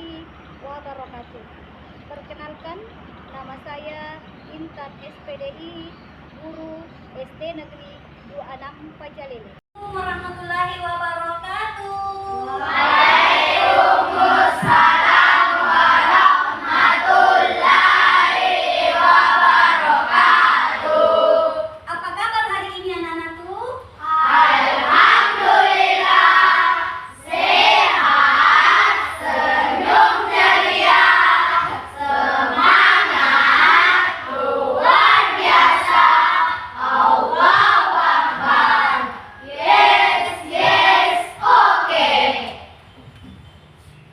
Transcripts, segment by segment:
warahmatullahi wabarakatuh. Perkenalkan, nama saya Intan SPDI, guru SD Negeri 26 Pajalele. Warahmatullahi wabarakatuh. Waalaikumsalam warahmatullahi wabarakatuh. Apa kabar hari ini anak-anakku? Alhamdulillah, sehat, senyum ceria, semangat, luar biasa. Allahu Akbar. Yes, oke.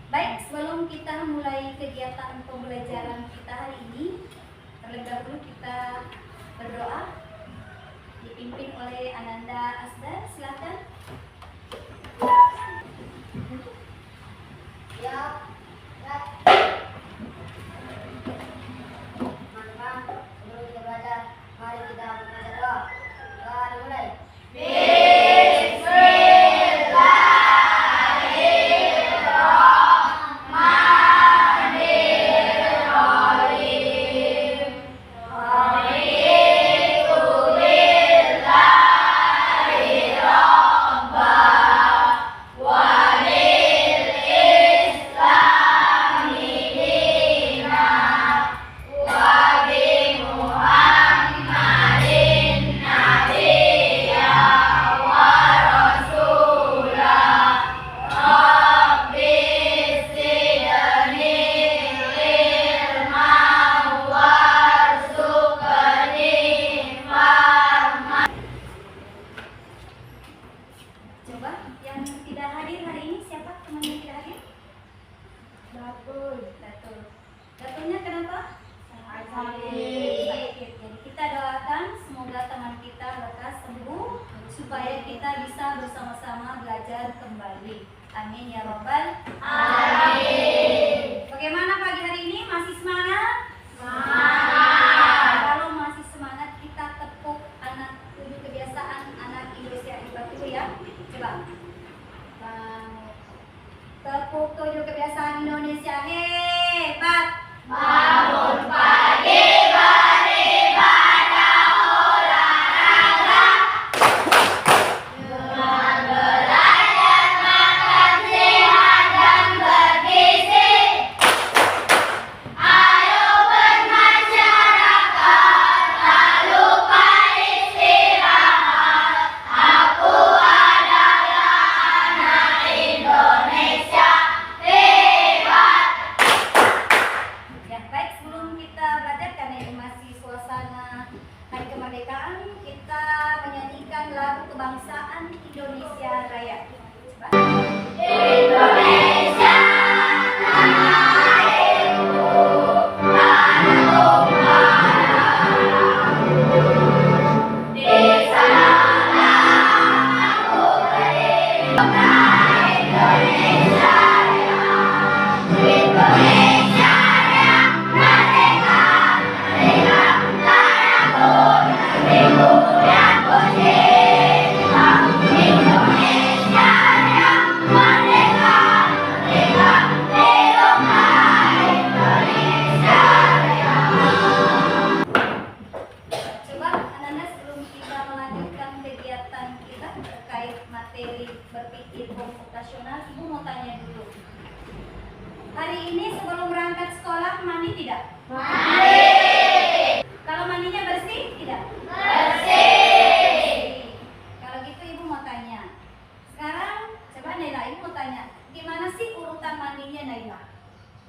Baik, sebelum kita mulai kegiatan pembelajaran kita hari ini, terlebih dahulu kita berdoa dipimpin oleh Ananda Asdar. Silakan. Ya, teman-teman, sebelum kita belajar, mari kita membaca doa. Doa dimulai. Coba yang tidak hadir hari ini siapa teman yang tidak hadir? Datul. Datulnya kenapa? Sakit. Jadi kita doakan semoga teman kita lekas sembuh supaya kita bisa bersama-sama belajar kembali. Amin ya robbal alamin. Bagaimana pagi hari ini? Masih semangat? Kalau masih semangat, kita tepuk anak 7 kebiasaan anak Indonesia hebat dulu ya. Coba. Tepuk 7 kebiasaan Indonesia hebat. Bangun pagi, beribadah, olahraga, dengan belajar makan sehat dan bergizi. Ayo bermasyarakat, tak lupa istirahat. Aku adalah anak Indonesia hebat. Ya, baik, sebelum kita belajar karena ini masih suasana Hari Kemerdekaan, kita menyanyikan lagu kebangsaan Indonesia Raya. Coba. Indonesia, tanah airku, tanah tumpahku. Di sanalah aku berdiri. Indonesia Raya, Indonesia Raya, merdeka, merdeka, tanahku, negeriku yang kucinta. Indonesia Raya, merdeka, merdeka, hiduplah Indonesia Raya. Coba anak-anak, sebelum kita melanjutkan kegiatan kita terkait materi berpikir komputasional, Ibu mau tanya dulu. Hari ini sebelum berangkat sekolah mandi tidak? Mari Kalau mandinya bersih tidak? bersih. Kalau gitu Ibu mau tanya. Sekarang coba Naila, Ibu mau tanya. Gimana sih urutan mandinya Naila?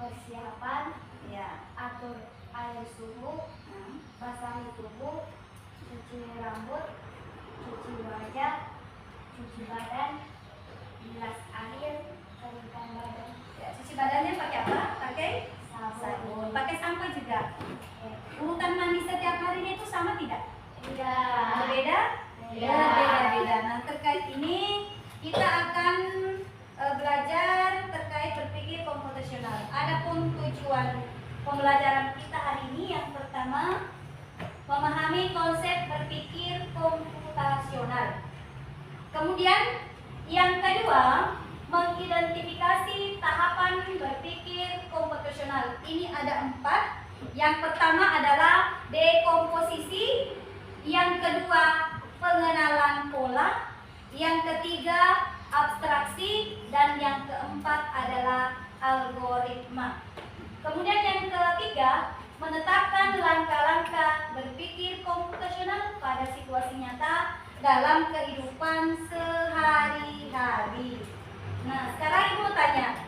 Persiapan, Ya. atur air suhu, basahi tubuh, cuci rambut, cuci wajah, cuci badan, bilas air, keringkan badan, Ya, cuci badannya pakai apa? Pakai sabun. Pakai sampo juga. Urutan mandi setiap harinya itu sama tidak? Tidak. Berbeda? Iya. Berbeda-beda. Nah, terkait ini kita akan belajar terkait berpikir komputasional. Adapun tujuan pembelajaran kita hari ini yang pertama, memahami konsep berpikir komputasional. Kemudian yang kedua, mengidentifikasi tahapan tahapan berpikir komputasional. Ini ada 4. Yang pertama adalah dekomposisi, yang kedua pengenalan pola, yang ketiga abstraksi, dan yang keempat adalah algoritma. Kemudian yang ketiga, menetapkan langkah-langkah berpikir komputasional pada situasi nyata dalam kehidupan sehari-hari. Nah, sekarang Ibu mau tanya,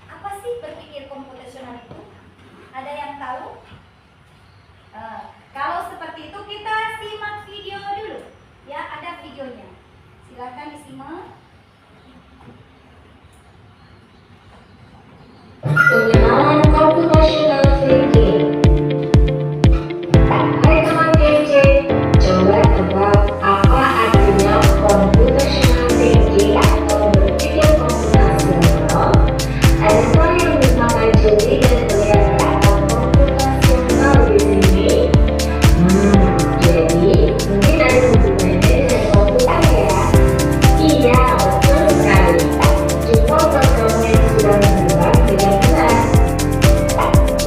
apa sih berpikir komputasional itu? Ada yang tahu? Kalau seperti itu kita simak video dulu. Ya, ada videonya. Silakan disimak. Pengenalan computational thinking. Hai teman GC, coba tebak apa artinya computational thinking atau berpikir komputasional? Ada sekali yang dimakan jeli dan melihat kata komputasional di sini. Jadi mungkin ada hubungannya dengan komputer ya? Iya, betul sekali. Cuma buat kamu yang sudah menebak dengan benar.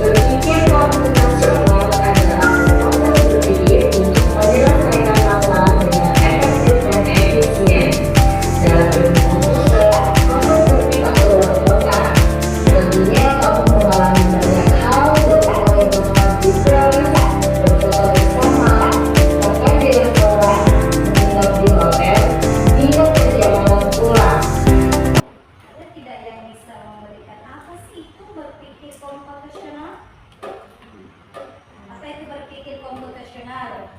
Berpikir komputasional adalah proses berpikir untuk menyelesaikan masalah dengan efektif dan efisien. Dalam ilmu komputer, kamu berpikir keluar kota. Tentunya kamu mengalami banyak hal mulai bermain di kelas, berfoto bersama, bahkan di restoran, menginap di hotel, hingga perjalanan pulang. Ada tidak yang bisa memberikan apa sih itu berpikir komputasional? Apa itu berpikir komputasional?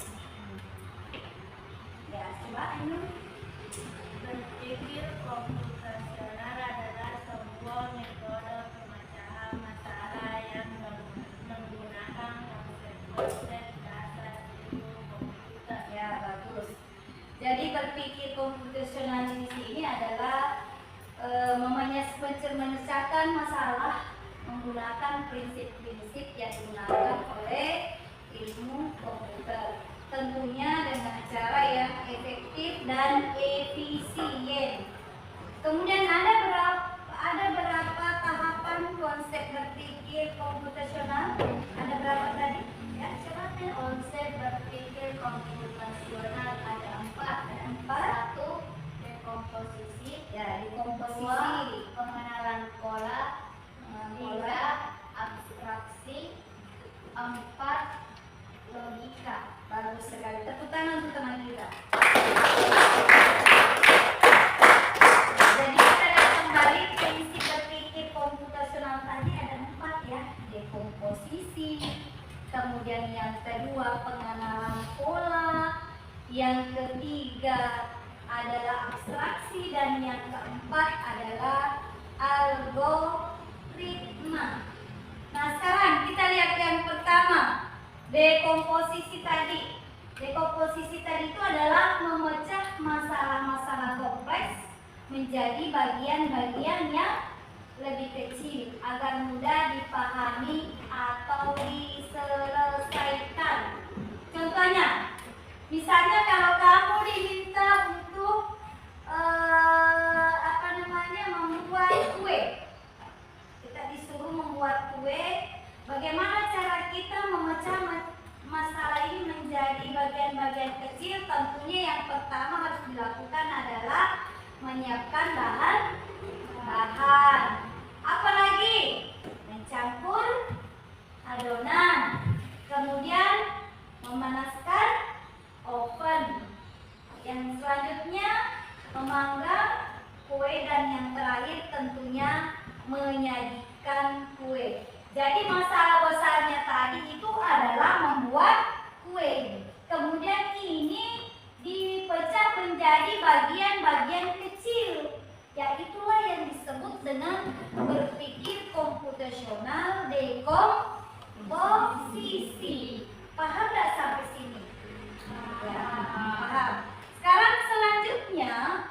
Ya, coba ini. Berpikir komputasional adalah sebuah metode pemecahan masalah yang menggunakan konsep dasar ilmu komputer. Ya, bagus. Jadi berpikir komputasional di sini adalah memecahkan masalah menggunakan prinsip-prinsip yang digunakan oleh ilmu komputer. Tentunya dengan cara yang efektif dan efisien. Kemudian ada berapa tahapan konsep berpikir komputasional? Ada berapa tadi? Ya, coba Konsep berpikir komputasional ada 4. ada 4. 1. Dekomposisi. Ya, di 2. komposisi. Pengenalan pola. 3. Pola. Abstraksi. 4. Logika. Bagus sekali. Tepuk tangan untuk teman kita. Jadi kita lihat kembali prinsip berpikir komputasional tadi ada 4 ya. Dekomposisi. Kemudian yang kedua pengenalan pola. Yang ketiga adalah abstraksi dan yang keempat adalah algoritma. Nah, sekarang kita lihat yang pertama. Dekomposisi tadi. Dekomposisi tadi itu adalah memecah masalah-masalah kompleks menjadi bagian-bagian yang lebih kecil agar mudah dipahami atau diselesaikan. Contohnya, misalnya kalau kamu diminta untuk membuat kue, kita disuruh membuat kue. Bagaimana cara kita memecah masalah ini menjadi bagian-bagian kecil? Tentunya yang pertama harus dilakukan adalah menyiapkan bahan. Apalagi mencampur adonan, kemudian memanaskan oven. Yang selanjutnya memanggang kue dan yang terakhir tentunya menyajikan kue. Jadi masalah besarnya tadi itu adalah membuat kue. Kemudian ini dipecah menjadi bagian-bagian kecil. Ya, itulah yang disebut dengan berpikir komputasional dekomposisi. Paham nggak sampai sini? Ya, paham. Sekarang selanjutnya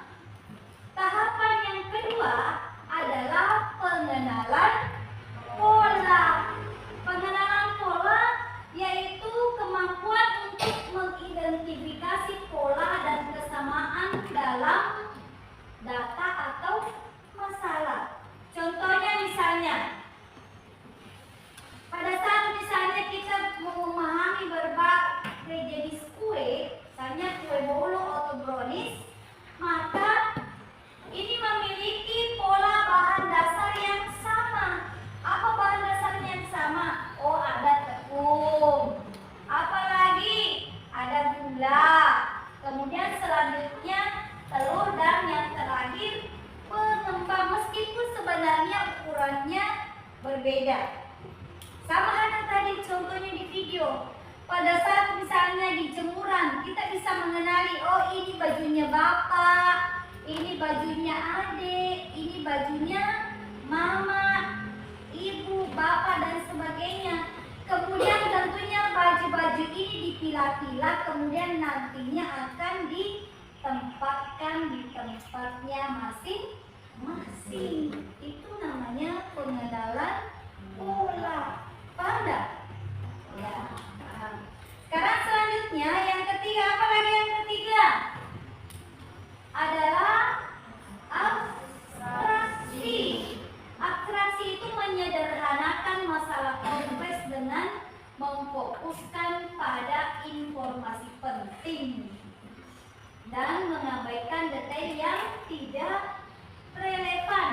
tahapan yang kedua adalah pengenalan pola. Pengenalan pola yaitu kemampuan untuk mengidentifikasi pola dan kesamaan dalam data atau masalah. Contohnya berbeda. Sama ada tadi contohnya di video. Pada saat misalnya di jemuran, kita bisa mengenali, oh ini bajunya bapak, ini bajunya adik, ini bajunya mama, ibu, bapak, dan sebagainya. Kemudian tentunya baju-baju ini dipilah-pilah, kemudian nantinya akan ditempatkan di tempatnya masing-masing. Itu namanya pengenalan pola. Paham nggak? Ya, paham. Sekarang selanjutnya yang ketiga, apa lagi yang ketiga? Adalah abstraksi. Abstraksi itu menyederhanakan masalah kompleks dengan memfokuskan pada informasi penting dan mengabaikan detail yang tidak relevan.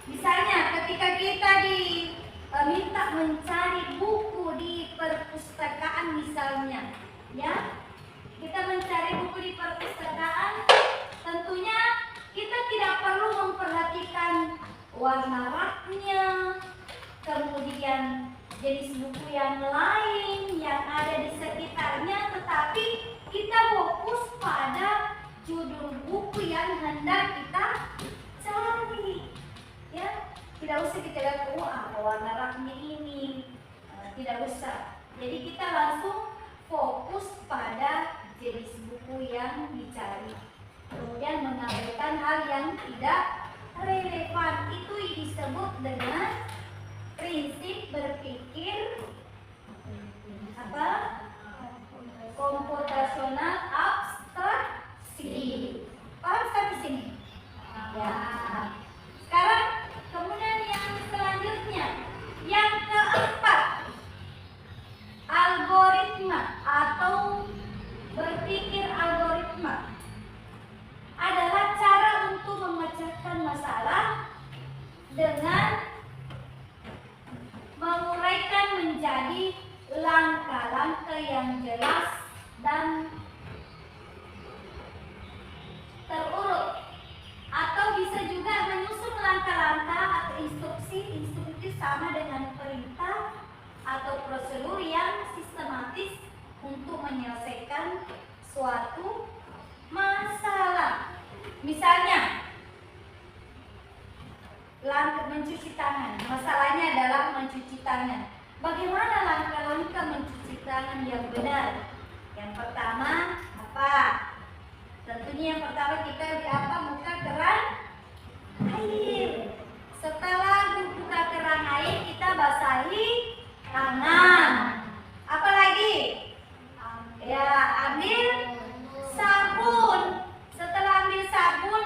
Misalnya ketika kita diminta mencari buku di perpustakaan misalnya, ya, kita mencari buku di perpustakaan, tentunya kita tidak perlu memperhatikan warna raknya, kemudian jenis buku yang lain yang ada di sekitarnya, tetapi kita fokus pada judul buku yang hendak kita cari. Ya, tidak usah kita lihat apa warna raknya ini, tidak usah. Jadi kita langsung fokus pada jenis buku yang dicari, kemudian mengabaikan hal yang tidak relevan. Itu disebut dengan prinsip berpikir apa? Komputasional abstraksi. Paham sampai sini? Ya. Sekarang kemudian yang selanjutnya, yang keempat, algoritma atau berpikir algoritma adalah cara untuk memecahkan masalah dengan menguraikan menjadi langkah-langkah yang jelas dan terurut, atau bisa juga menyusun langkah-langkah atau instruksi sama dengan perintah atau prosedur yang sistematis untuk menyelesaikan suatu masalah. Misalnya langkah mencuci tangan, masalahnya adalah mencuci tangan. Bagaimana langkah-langkah mencuci tangan yang benar? Yang pertama apa? Tentunya yang pertama kita buka keran air. Setelah buka keran air, kita basahi tangan. Apa lagi? Ya, ambil sabun. Setelah ambil sabun,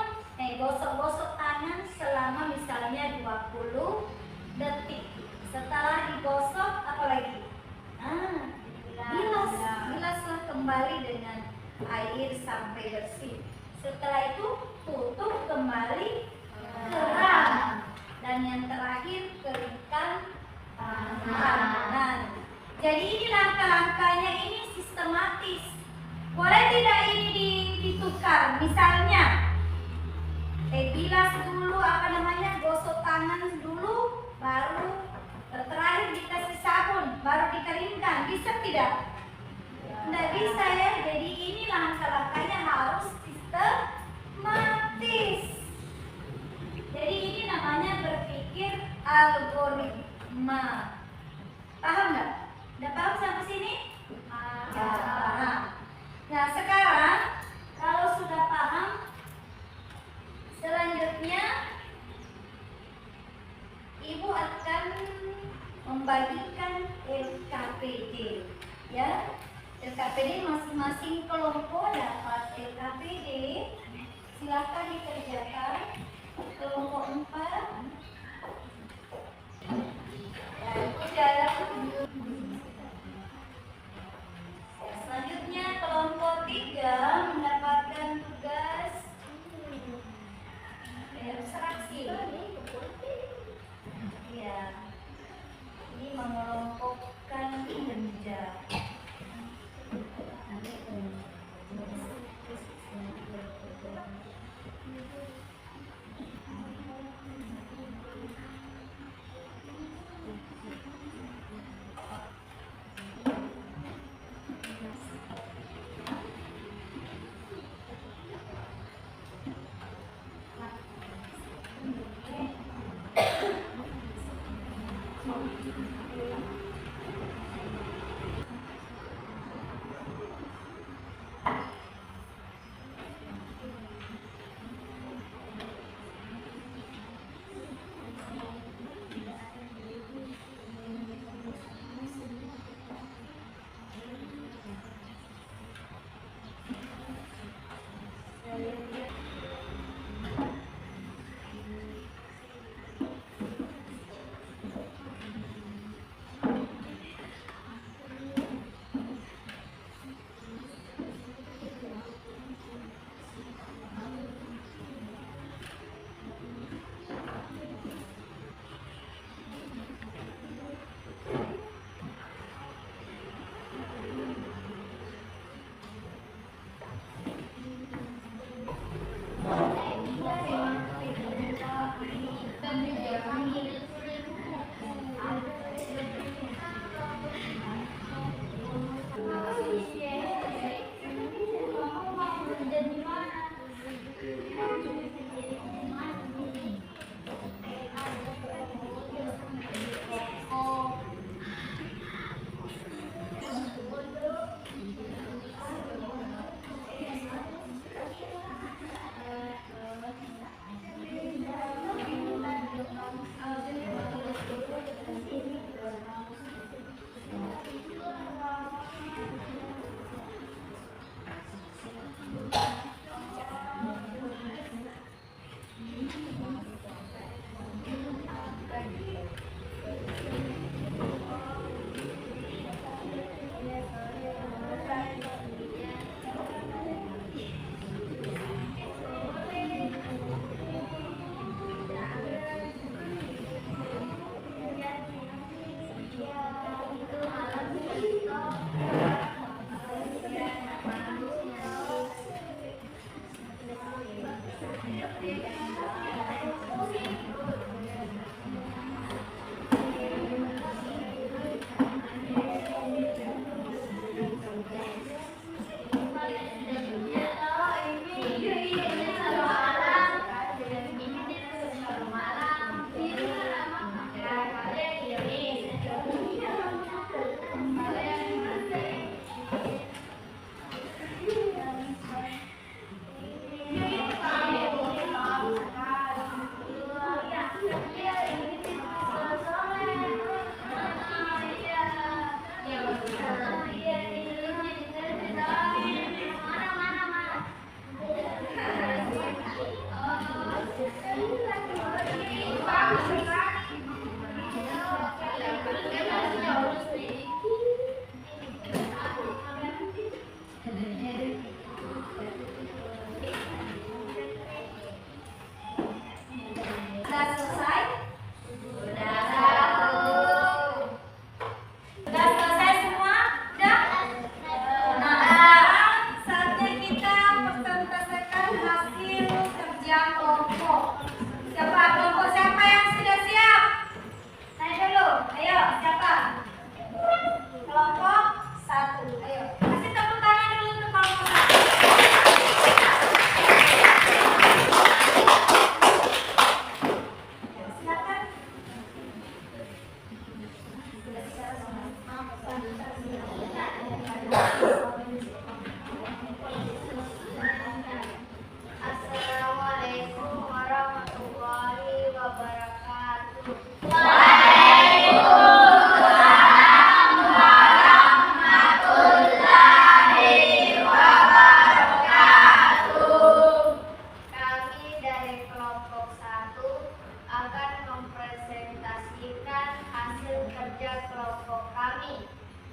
gosok-gosok tangan selama misalnya 20 detik. Setelah digosok, apa lagi? Bilaslah kembali dengan air sampai bersih. Setelah itu tutup kembali keran. Dan yang terakhir, keringkan tangan. Jadi ini langkah-langkahnya ini sistematis. Boleh tidak ini ditukar? Misalnya bilas dulu, gosok tangan dulu, baru terakhir dikasih sabun, baru dikeringkan. Bisa tidak? Tidak bisa ya. Jadi ini langkah-langkahnya harus sistematis. Jadi ini namanya berpikir algoritma. Paham nggak? Udah paham sampai sini? Paham. Nah sekarang kalau sudah paham, selanjutnya Ibu akan membagikan LKPD, ya. LKPD masing-masing kelompok dapat LKPD. Silakan dikerjakan. Kelompok 4. Ya, itu dalam. Selanjutnya kelompok 3 mendapatkan tugas abstraksi. Ya, ini mengelompokkan benda.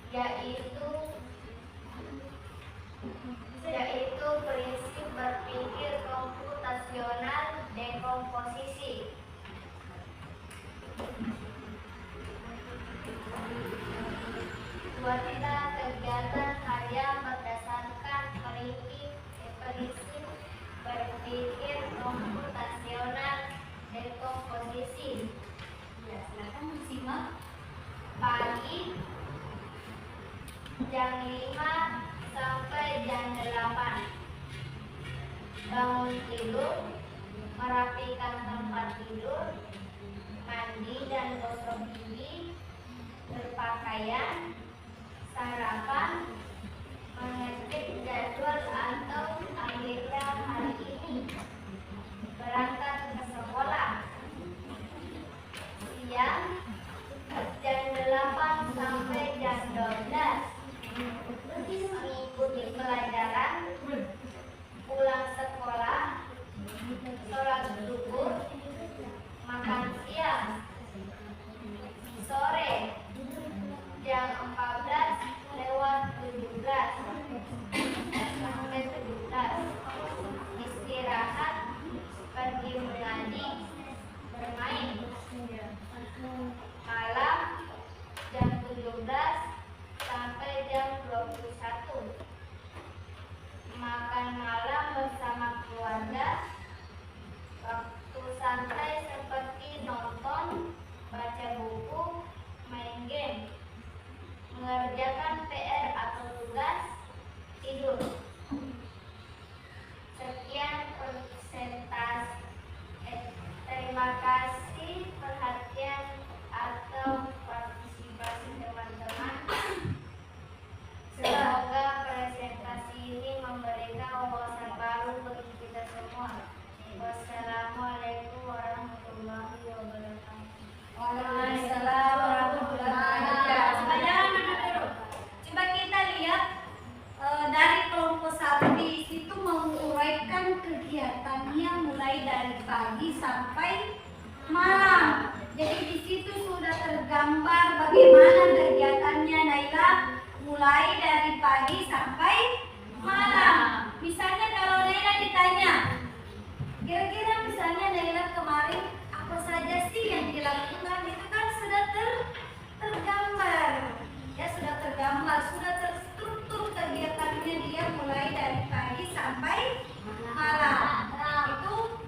yaitu prinsip berpikir komputasional dekomposisi. Suatu kegiatan harian berdasarkan prinsip berpikir komputasional dekomposisi. Ya, silakan disimak. Pagi jam 5 sampai jam 8. Bangun tidur, merapikan tempat tidur, mandi dan gosok gigi, berpakaian, sarapan, mengecek jadwal atau agenda hari ini, berangkat ke sekolah. Siang jam 8 sampai jam 12 mengikuti pelajaran, pulang sekolah, sholat zuhur, makan siang. Sore jam 14 lewat 17 sampai 17 istirahat, pergi mengaji, bermain. Malam jam 17 sampai jam 21 makan malam bersama keluarga. Waktu santai seperti nonton, baca buku, main game, mengerjakan PR atau tugas, tidur. Sekian presentasi. Terima kasih perhatian atau partisipasi teman-teman. Semoga presentasi ini memberikan wawasan baru bagi kita semua. Wassalamualaikum warahmatullahi wabarakatuh. Waalaikumsalam warahmatullahi wabarakatuh. Jangan dulu. Coba kita lihat dari kelompok 1 di situ menguraikan kegiatannya mulai dari pagi sampai malam. Jadi di situ sudah tergambar bagaimana kegiatannya Naila mulai dari pagi sampai malam. Misalnya kalau Naila ditanya, kira-kira misalnya Naila kemarin apa saja sih yang dilakukan, itu kan sudah tergambar. Ya sudah tergambar, sudah terstruktur kegiatannya dia mulai dari pagi sampai malam. Itu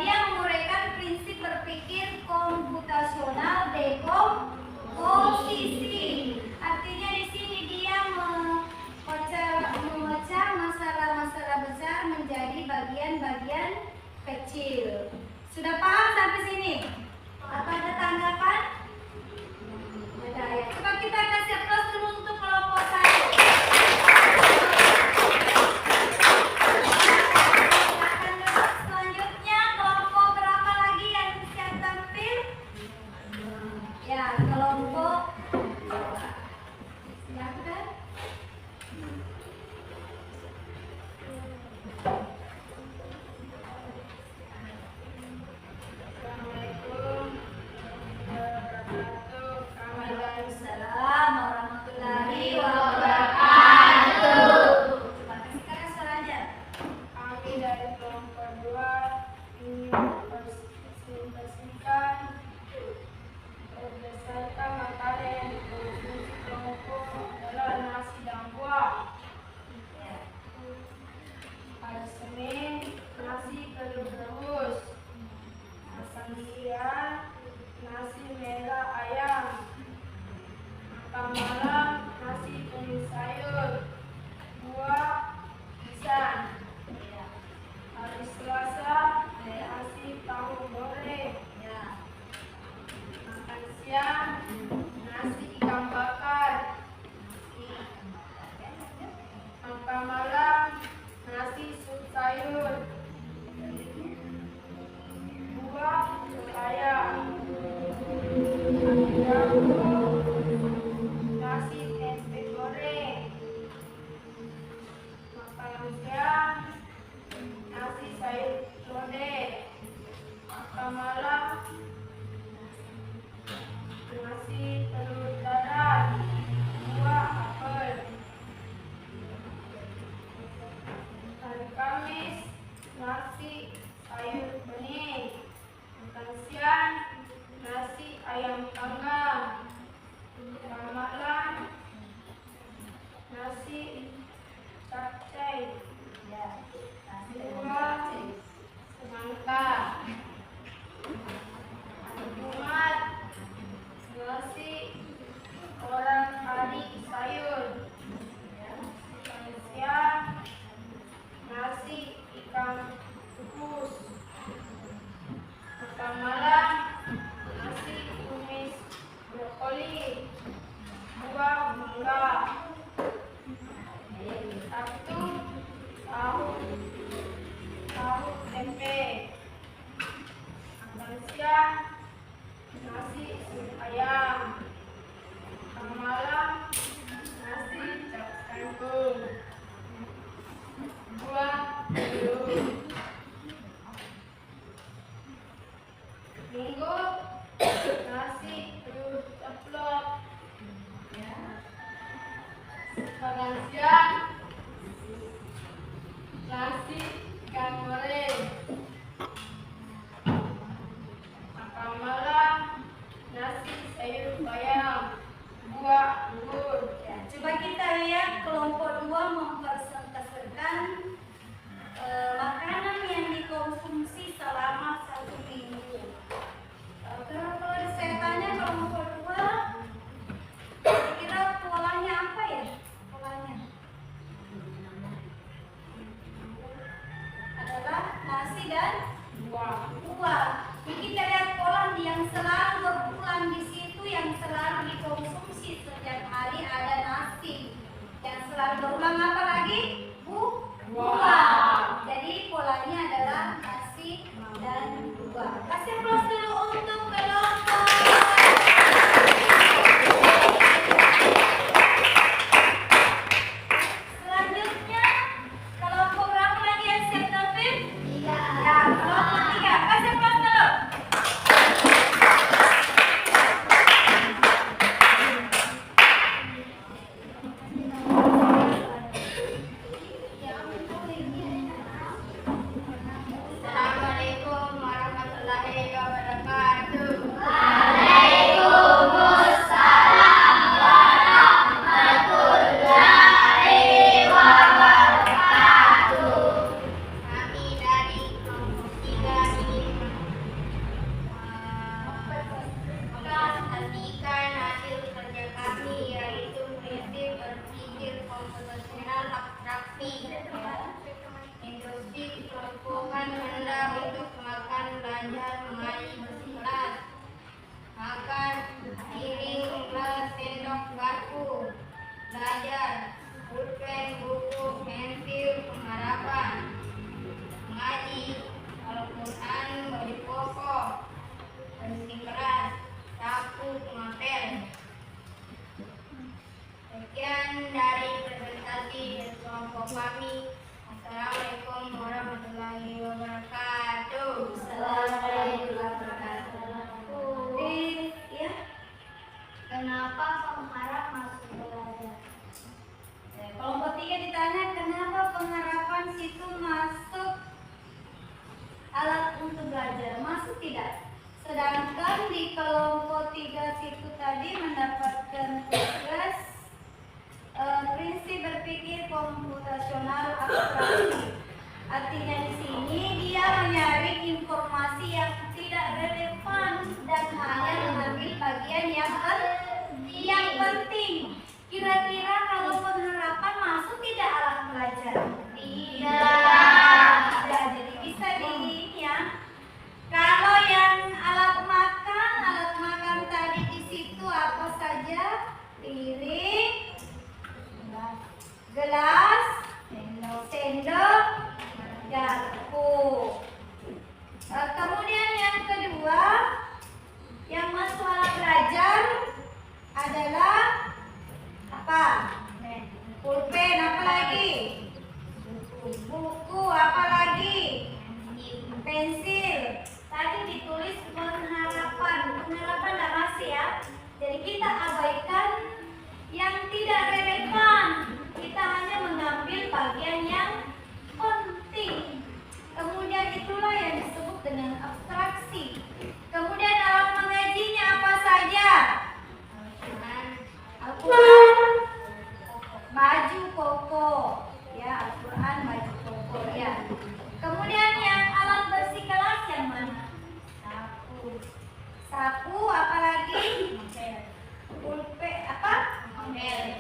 dia menguraikan prinsip berpikir komputasional dekomposisi. Artinya di sini dia memecah masalah-masalah besar menjadi bagian-bagian kecil. Sudah paham sampai sini? Apa ada tanggapan? Ada ya. Coba kita kasih aplaus dulu untuk kelompok 1. Selanjutnya kelompok berapa lagi yang siap tampil? Ya, kelompok silakan. Waalaikumsalam warahmatullahi wabarakatuh. Coba kasih keras suaranya. Kami dari kelompok 2 ingin mempresentasikan berdasarkan materi yang dikonsumsi kelompok adalah nasi dan buah. Hari Senin nasi telur rebus, makan siang nasi merah ayam, makan malam nasi kuning sayur, buah pisang. Hari Selasa nasi tahu goreng, makan siang nasi ikan bakar, makan malam nasi sup sayur, buah pepaya, nasi tempe goreng, makan siang nasi sayur lodeh, makan malam nasi telur dadar, buah tunggu, nasi, terus ceplok. Ya. Makan siang, nasi, ikan goreng. Makan malam, nasi, sayur bayam, buah, anggur. Ya, coba kita lihat kelompok 2 mempresentasikan makanan yang dikonsumsi selama 1 minggu. Kalau saya tanya kelompok 2, kira-kira polanya apa ya? Polanya adalah nasi dan buah. Jadi kita lihat pola yang selalu berulang di situ, yang selalu dikonsumsi setiap hari ada nasi. Yang selalu berulang apa lagi? Buah. Jadi polanya adalah nasi dan buah. Kasih plus dulu untuk kelompok. Selanjutnya kelompok berapa lagi yang siap Taufik? 3. Ya, kelompok 3. Kasih plus dulu. Assalamualaikum warahmatullahi wabarakatuh. Kami dari kelompok 3 ingin mengasihkan hasil kerja kami, yaitu prinsip berpikir komputasional abstraksi. Instruksi kelompokan hendak untuk makan, belajar, mengaji, bersikelas, makan, piring, gelas, sendok, garpu, belajar, pulpen, buku, pensil, pengharapan, mengaji, Al-Quran, baju pokok, bersikelas, sapu, pengapel. Sekian dari presentasi kelompok kami. Assalamualaikum warahmatullahi wabarakatuh. Assalamualaikum warahmatullahi. Ya. Kenapa pengharap masuk belajar? Kelompok 3 ditanya kenapa pengharapan situ masuk alat untuk belajar, masuk tidak? Sedangkan di kelompok 3 situ tadi mendapatkan tugas prinsip berpikir komputasional abstraksi. Artinya di sini dia menyaring informasi yang tidak relevan dan hanya mengambil bagian yang penting. Kira-kira kalau pengharapan masuk tidak alat belajar? Tidak. Jadi bisa di ya. Kalau yang alat makan tadi di situ apa saja? Piring, gelas, sendok, garpu. Kemudian yang kedua, yang masuk alat belajar adalah apa? Pulpen, apa lagi? Buku, apa lagi? Pensil. Tadi ditulis pengharapan tidak masih ya. Jadi kita abaikan yang tidak relevan. Kita hanya mengambil bagian yang penting. Kemudian itulah yang disebut dengan abstraksi. Kemudian alat mengajinya apa saja? Al-Quran, baju koko, ya Al-Quran, baju koko ya. Kemudian yang alat bersih kelas yang mana? Sapu, apalagi? Pulpen, apa?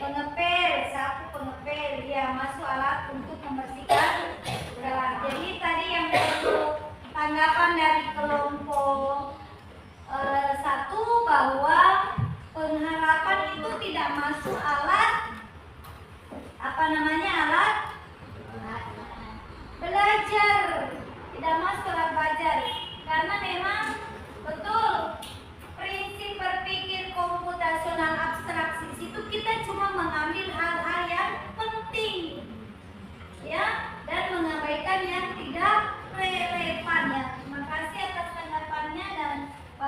Pengepel, sapu pengepel, ya masuk alat untuk membersihkan kelas. Jadi tadi yang perlu tanggapan dari kelompok 1 bahwa pengharapan itu tidak masuk alat alat belajar, tidak masuk alat belajar karena memang betul prinsip berpikir komputasional abstraksi itu kita cuma mengambil hal-hal yang penting ya dan mengabaikan yang tidak relevan ya. Terima kasih atas tanggapannya dan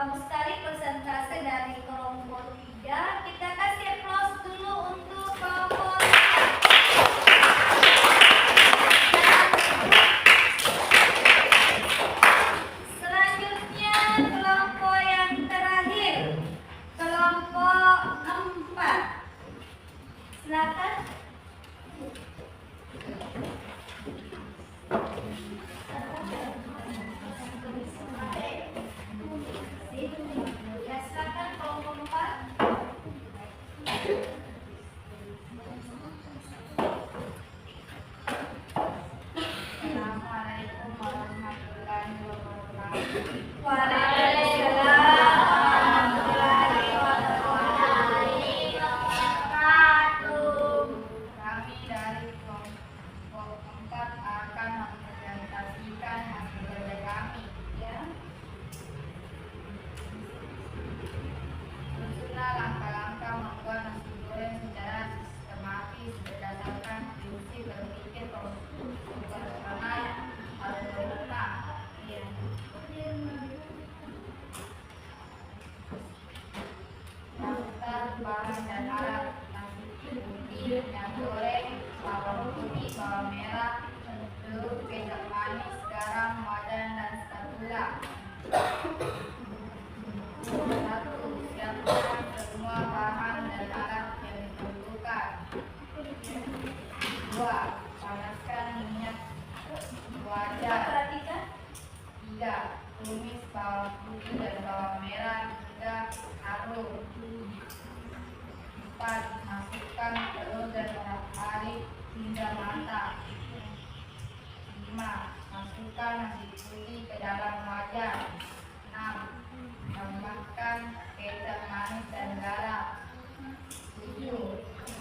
Bagus sekali persentase dari kelompok 3. Kita kasih applause dulu untuk kelompok 3. Selanjutnya kelompok yang terakhir, kelompok 4. Silakan. Ya, silakan kelompok 4. Assalamualaikum warahmatullahi wabarakatuh. Waalaikumsalam warahmatullahi wabarakatuh. Kami dari kelompok 4 akan mempresentasikan hasil kerja kami. Ya. Susunlah langkah-langkah membuat nasi goreng secara sistematis berdasarkan prinsip berpikir profesional algoritma. Daftar bahan dan alat: nasi putih yang goreng, bawang putih, bawang merah, telur, kecap manis, garam, wajan, dan spatula. 1. Siapkan semua bahan dan alat yang diperlukan. 2. Panaskan minyak wajan. Perhatikan. 3. Tumis bawang putih dan bawang merah hingga harum. 4. Masukkan telur dan aduk hingga matang. 5. Masukkan nasi putih ke dalam wajan. 6. Tambahkan kecap manis dan garam. 7.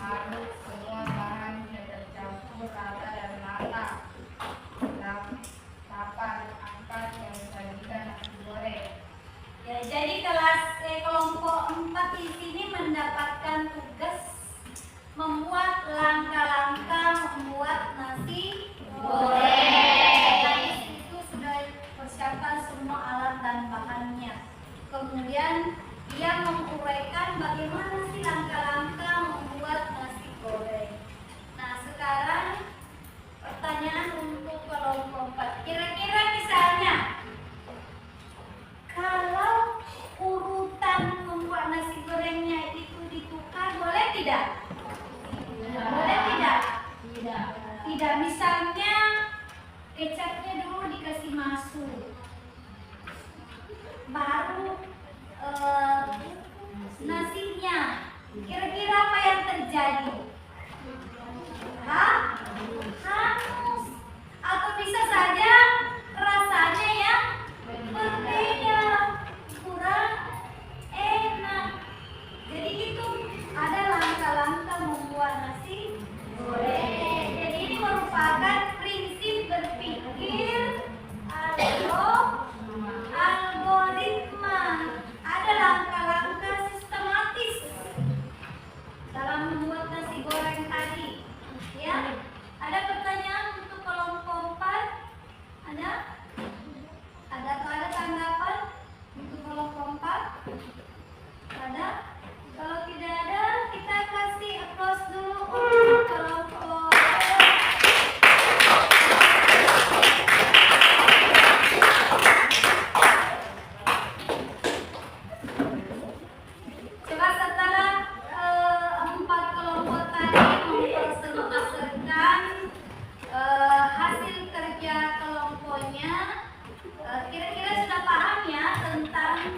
Aduk semua bahan hingga tercampur rata dan matang. 8. Angkat dan sajikan nasi goreng. Ya, jadi kelompok 4 di sini mendapatkan tugas membuat langkah-langkah membuat nasi goreng. Tadi itu sudah persiapkan semua alat dan bahannya. Kemudian dia menguraikan bagaimana sih langkah-langkah membuat nasi goreng. Nah, sekarang pertanyaan untuk kelompok 4. Kira-kira misalnya kalau urutan membuat nasi gorengnya itu ditukar, boleh tidak? Boleh tidak? Tidak. Misalnya kecapnya dulu dikasih masuk, baru nasinya. Kira-kira apa yang terjadi? Hangus. Atau bisa saja rasanya yang berbeda, kurang enak. Jadi itu ada langkah-langkah membuat nasi goreng. Jadi ini merupakan prinsip berpikir algoritma. Ada langkah-langkah sistematis dalam membuat nasi goreng tadi. Ya, ada pertanyaan untuk kelompok 4? Ada? Ada tanggapan untuk kelompok 4? Ada? Kalau tidak ada, kita kasih applause dulu untuk kelompok. Coba setelah 4 kelompok tadi mempresentasikan hasil kerja kelompoknya, kira-kira sudah paham ya tentang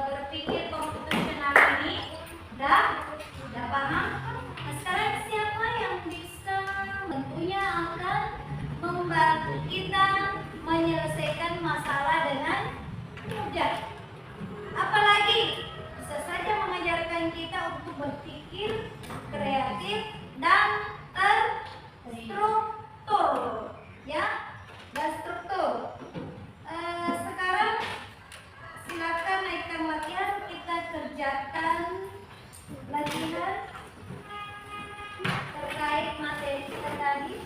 berpikir komputasional ini? Sudah paham? Nah, sekarang siapa yang bisa tentunya akan membantu kita menyelesaikan masalah dengan mudah? Apalagi bisa saja mengajarkan kita untuk berpikir kreatif dan terstruktur, ya, dan struktur. Sekarang silakan naikkan latihan, kita kerjakan latihan terkait materi kita tadi.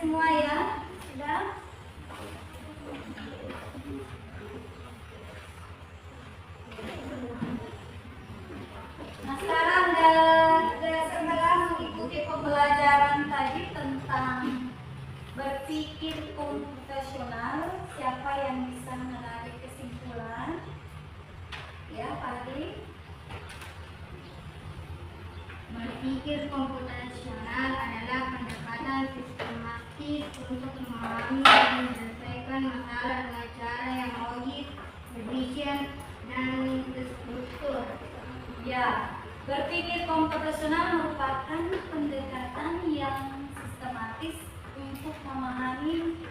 semua ya? Sudah? Nah sekarang setelah mengikuti pembelajaran tadi tentang berpikir komputasional, siapa yang bisa menarik kesimpulan? Ya, Pak Adi. Berpikir komputasional adalah pendekatan sistematis untuk memahami dan menyelesaikan masalah dengan cara yang logis, efisien, dan terstruktur. Ya, berpikir komputasional merupakan pendekatan yang sistematis untuk memahami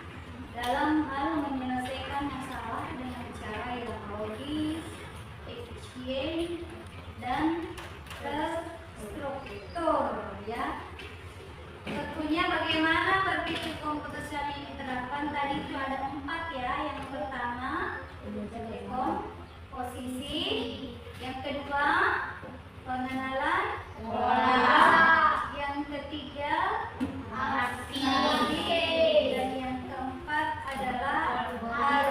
dalam hal menyelesaikan masalah dengan cara yang logis, efisien, dan terstruktur. Ya, tentunya bagaimana berpikir komputasional ini terapkan tadi itu ada 4 ya. Yang pertama, posisi. Yang kedua, pengenalan pola. Yang ketiga, arti. Dan yang keempat adalah argumen.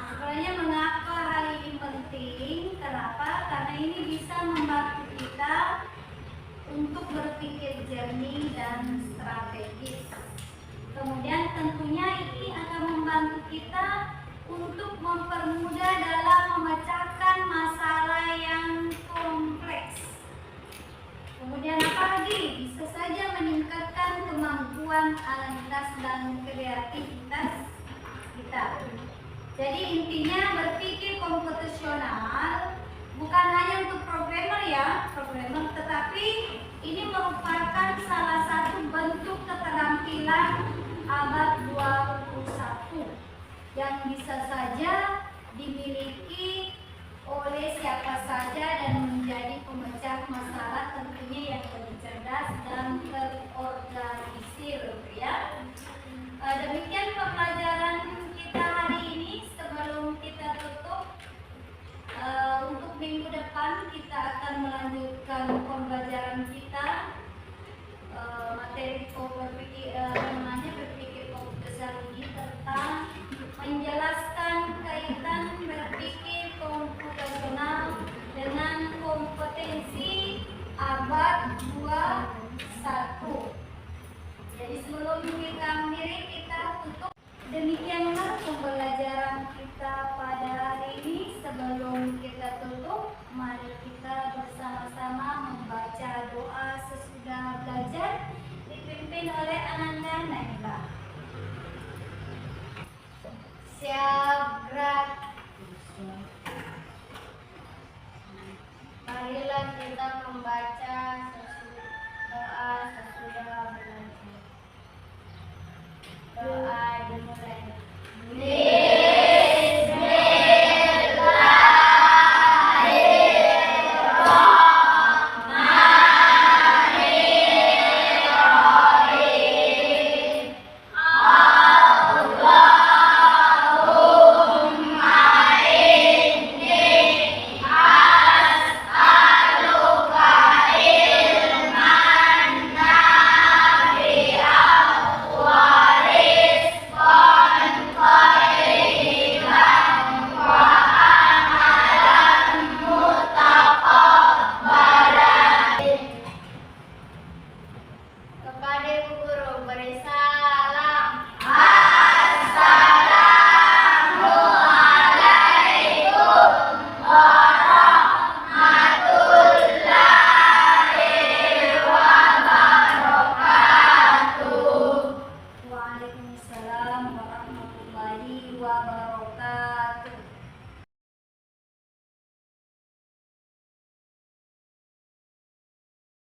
Sebenarnya mengapa hal ini penting? Kenapa? Karena ini bisa membantu kita untuk berpikir jernih dan strategis. Kemudian tentunya ini akan membantu kita untuk mempermudah dalam memecahkan masalah yang kompleks. Kemudian apa lagi? Bisa saja meningkatkan kemampuan analitas dan kreativitas kita. Jadi intinya berpikir komputasional bukan hanya untuk programmer ya, tetapi ini merupakan salah satu bentuk keterampilan abad 21 yang bisa saja dimiliki oleh siapa saja dan menjadi pemecah masalah tentunya yang lebih cerdas dan terorganisir ya. Demikian pembelajaran kita hari ini. Sebelum kita tutup, untuk minggu depan kita akan melanjutkan pembelajaran kita materi berpikir komputer ini tentang menjelaskan kaitan berpikir komputasional dengan kompetensi abad 21. Jadi sebelum kita akhiri, kita tutup. Demikianlah pembelajaran kita pada hari ini. Sebelum kita tutup, mari kita bersama-sama membaca doa sesudah belajar dipimpin oleh Ananda Naila. Siap gerak. Marilah kita membaca doa sesudah belajar. Doa dimulai.